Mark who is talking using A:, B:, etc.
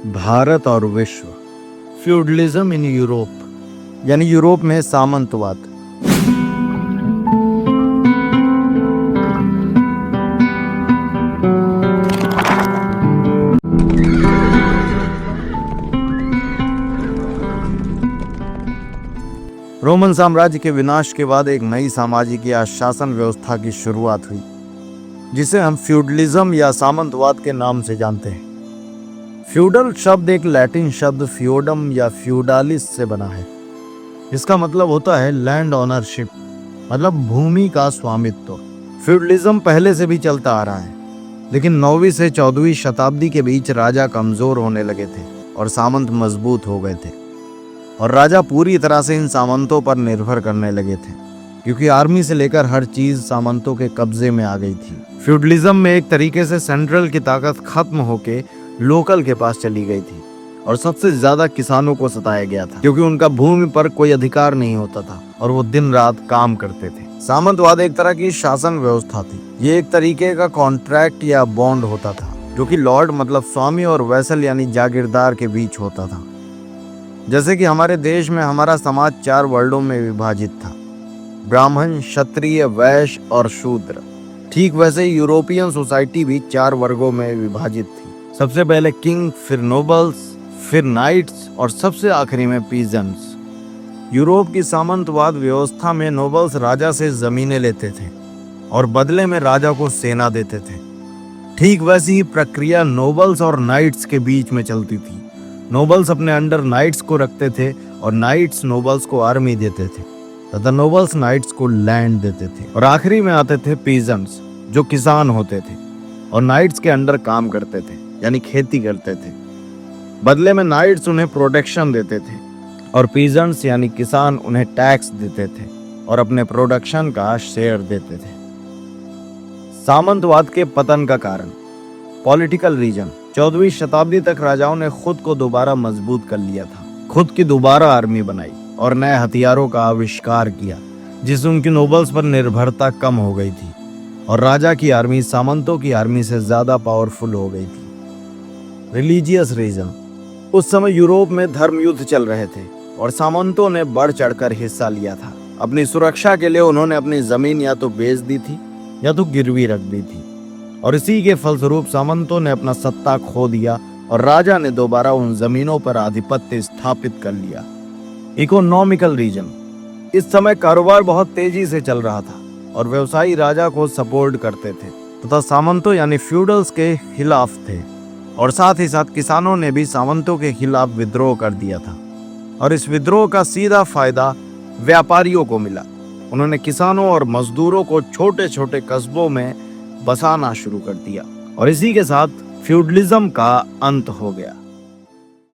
A: भारत और विश्व। Feudalism in Europe, यानी यूरोप में सामंतवाद। रोमन साम्राज्य के विनाश के बाद एक नई सामाजिक या शासन व्यवस्था की शुरुआत हुई, जिसे हम फ्यूडलिज्म या सामंतवाद के नाम से जानते हैं। फ्यूडल शब्द एक लैटिन शब्द फ्यूडम या फ्यूडालिस से बना है। इसका मतलब होता है लैंड ओनरशिप, मतलब भूमि का स्वामित्व। फ्यूडलिज्म पहले से भी चलता आ रहा है, लेकिन 9वीं से 14वीं शताब्दी के बीच राजा कमजोर होने लगे थे और सामंत मजबूत हो गए थे, और राजा पूरी तरह से इन सामंतों पर निर्भर करने लगे थे, क्योंकि आर्मी से लेकर हर चीज सामंतों के कब्जे में आ गई थी। फ्यूडलिज्म में एक तरीके से सेंट्रल की ताकत खत्म होके लोकल के पास चली गई थी, और सबसे ज्यादा किसानों को सताया गया था, क्योंकि उनका भूमि पर कोई अधिकार नहीं होता था और वो दिन रात काम करते थे। सामंतवाद एक तरह की शासन व्यवस्था थी। ये एक तरीके का कॉन्ट्रैक्ट या बॉन्ड होता था, जो कि लॉर्ड मतलब स्वामी और वैसल यानी जागीरदार के बीच होता था। जैसे कि हमारे देश में हमारा समाज 4 वर्णों में विभाजित था, ब्राह्मण, क्षत्रिय, वैश्य और शूद्र। ठीक वैसे ही यूरोपियन सोसाइटी भी 4 वर्गों में विभाजित थी। सबसे पहले किंग, फिर नोबल्स, फिर नाइट्स और सबसे आखिरी में पीजेंट्स। यूरोप की सामंतवाद व्यवस्था में नोबल्स राजा से जमीनें लेते थे और बदले में राजा को सेना देते थे। ठीक वैसी ही प्रक्रिया नोबल्स और नाइट्स के बीच में चलती थी। नोबल्स अपने अंडर नाइट्स को रखते थे और नाइट्स नोबल्स को आर्मी देते थे तथा नोबल्स नाइट्स को लैंड देते थे। और आखिरी में आते थे पीजेंट्स, जो किसान होते थे और नाइट्स के अंडर काम करते थे, यानी खेती करते थे। बदले में नाइट्स उन्हें प्रोटेक्शन देते थे और पीजेंट्स यानी किसान उन्हें टैक्स देते थे और अपने प्रोडक्शन का शेयर देते थे। सामंतवाद के पतन का कारण, पॉलिटिकल रीजन। 14वीं शताब्दी तक राजाओं ने खुद को दोबारा मजबूत कर लिया था, खुद की दोबारा आर्मी बनाई और नए हथियारों का आविष्कार किया, जिससे उनकी नोबल्स पर निर्भरता कम हो गई थी और राजा की आर्मी सामंतों की आर्मी से ज्यादा पावरफुल हो गई थी। रिलीजियस रीजन, उस समय यूरोप में धर्म युद्ध चल रहे थे और सामंतों ने बढ़ चढ़कर हिस्सा लिया था। अपनी सुरक्षा के लिए उन्होंने अपनी जमीन या तो बेच दी थी या तो गिरवी रख दी थी, और इसी के फलस्वरूप सामंतों ने अपना सत्ता खो दिया और राजा ने दोबारा उन जमीनों पर आधिपत्य स्थापित कर लिया। इकोनॉमिकल रीजन, इस समय कारोबार बहुत तेजी से चल रहा था और व्यवसायी राजा को सपोर्ट करते थे तथा सामंतों यानी फ्यूडल्स के खिलाफ थे, और साथ ही साथ किसानों ने भी सामंतों के खिलाफ विद्रोह कर दिया था, और इस विद्रोह का सीधा फायदा व्यापारियों को मिला। उन्होंने किसानों और मजदूरों को छोटे छोटे कस्बों में बसाना शुरू कर दिया, और इसी के साथ फ्यूडलिज्म का अंत हो गया।